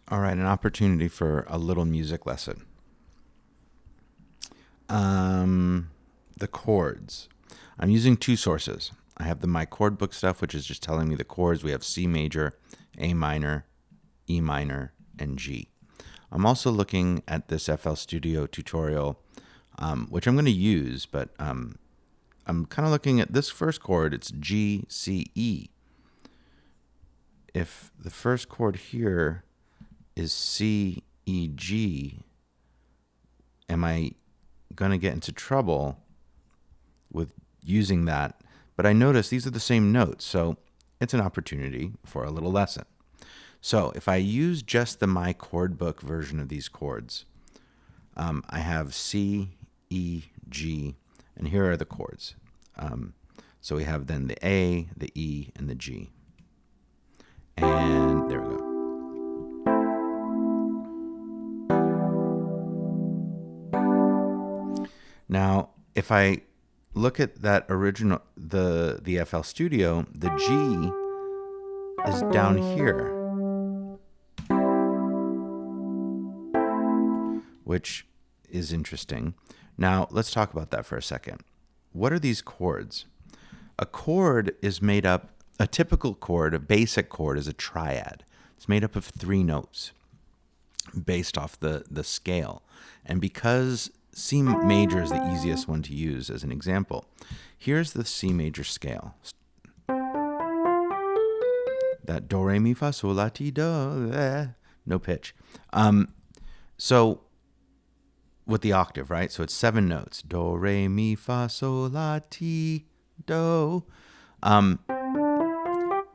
All right, an opportunity for a little music lesson. The chords. I'm using two sources. I have my chord book stuff, which is just telling me the chords. We have C major, A minor, E minor, and G. I'm also looking at this FL Studio tutorial, which I'm going to use, but I'm kind of looking at this first chord. It's G, C, E. If the first chord here is C, E, G, am I going to get into trouble with using that? But I notice these are the same notes, so it's an opportunity for a little lesson. So if I use just the My Chord Book version of these chords, I have C, E, G, and here are the chords. So we have then the A, the E, and the G. And there we go. Now, if I look at that original, the FL Studio, the G is down here, which is interesting. Now, let's talk about that for a second. What are these chords? A chord is made up, a typical chord, a basic chord is a triad. It's made up of 3 notes based off the scale. And because C major is the easiest one to use as an example, here's the C major scale. That do, re, mi, fa, sol, la, ti, do, no pitch. So with the octave, right? So it's 7 notes. Do, re, mi, fa, sol, la, ti, do.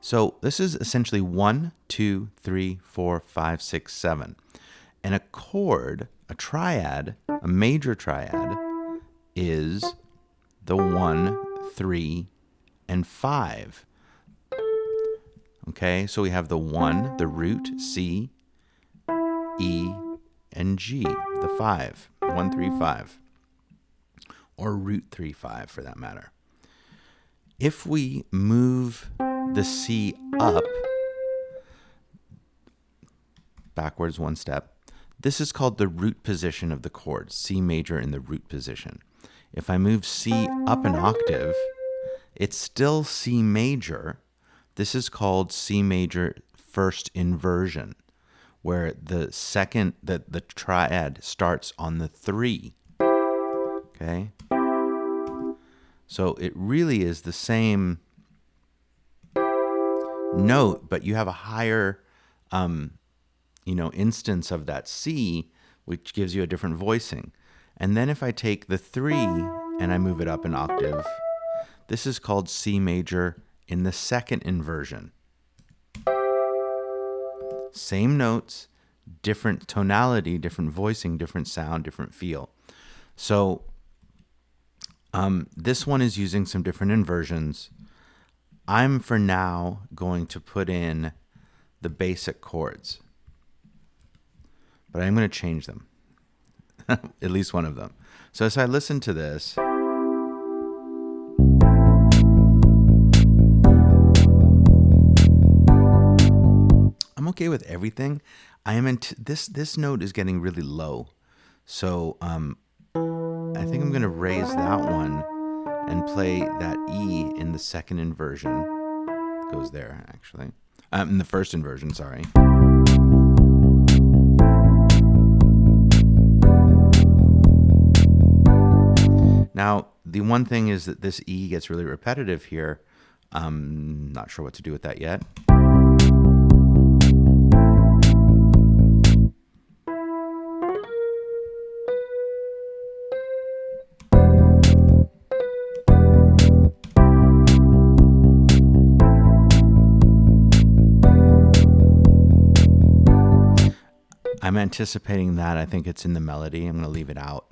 So this is essentially 1, 2, 3, 4, 5, 6, 7. And a chord, a triad, a major triad, is the 1, 3, and 5. Okay, so we have the 1, the root, C, E, and G, the 5, 1, 3, 5, or root 3, 5 for that matter. If we move the C up, backwards 1 step, this is called the root position of the chord, C major in the root position. If I move C up an octave, it's still C major. This is called C major first inversion, where the second, the triad starts on the 3. Okay? So it really is the same note, but you have a higher instance of that C, which gives you a different voicing. And then if I take the 3 and I move it up an octave, this is called C major in the second inversion. Same notes, different tonality, different voicing, different sound, different feel. So this one is using some different inversions. I'm for now going to put in the basic chords, but I'm going to change them, at least one of them. So as I listen to this, I'm okay with everything. I am this note is getting really low, so I think I'm going to raise that one and play that E in the second inversion. It goes there actually, in the first inversion. Sorry. Now, the one thing is that this E gets really repetitive here. I'm not sure what to do with that yet. I'm anticipating that. I think it's in the melody. I'm going to leave it out.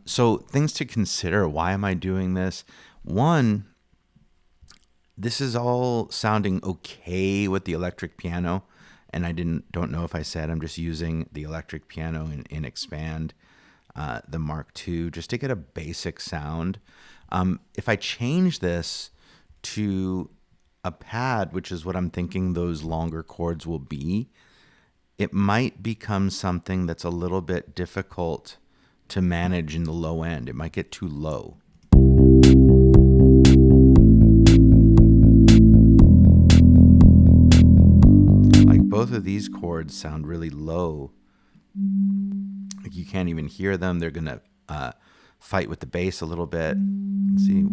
So things to consider. Why am I doing this? One, this is all sounding okay with the electric piano, and I don't know if I said I'm just using the electric piano in Expand, the Mark II, just to get a basic sound. If I change this to a pad, which is what I'm thinking those longer chords will be, it might become something that's a little bit difficult to manage in the low end. It might get too low. Like both of these chords sound really low. Like you can't even hear them. They're going to fight with the bass a little bit. Let's see.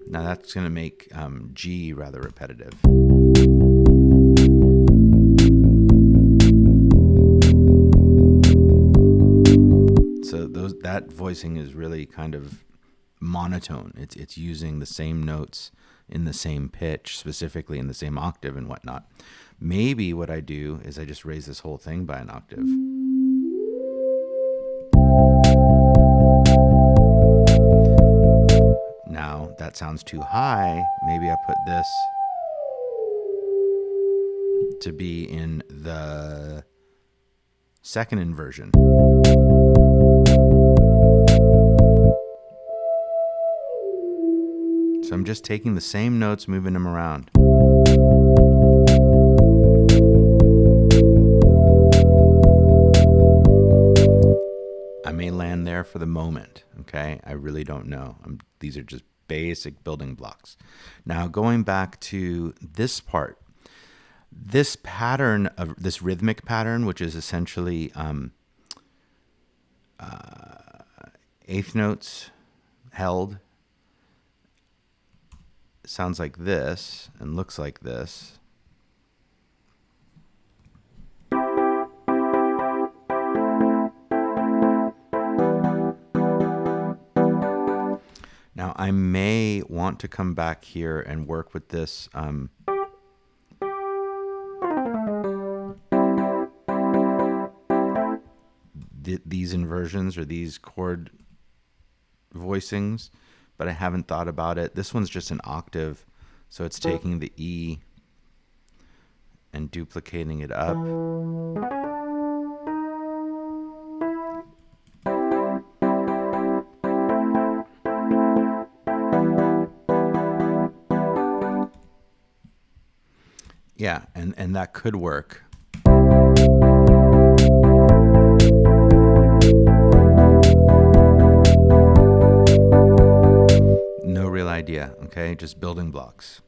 Now that's going to make G rather repetitive. So that voicing is really kind of monotone. It's using the same notes in the same pitch, specifically in the same octave and whatnot. Maybe what I do is I just raise this whole thing by an octave. Now that sounds too high. Maybe I put this to be in the second inversion. So I'm just taking the same notes, moving them around. I may land there for the moment, okay? I really don't know. These are just basic building blocks. Now going back to this part, this pattern of this rhythmic pattern, which is essentially eighth notes held, sounds like this and looks like this. Now I may want to come back here and work with this these inversions or these chord voicings, but I haven't thought about it. This one's just an octave, so it's taking the E and duplicating it up. Yeah, and that could work. No real idea, okay? Just building blocks.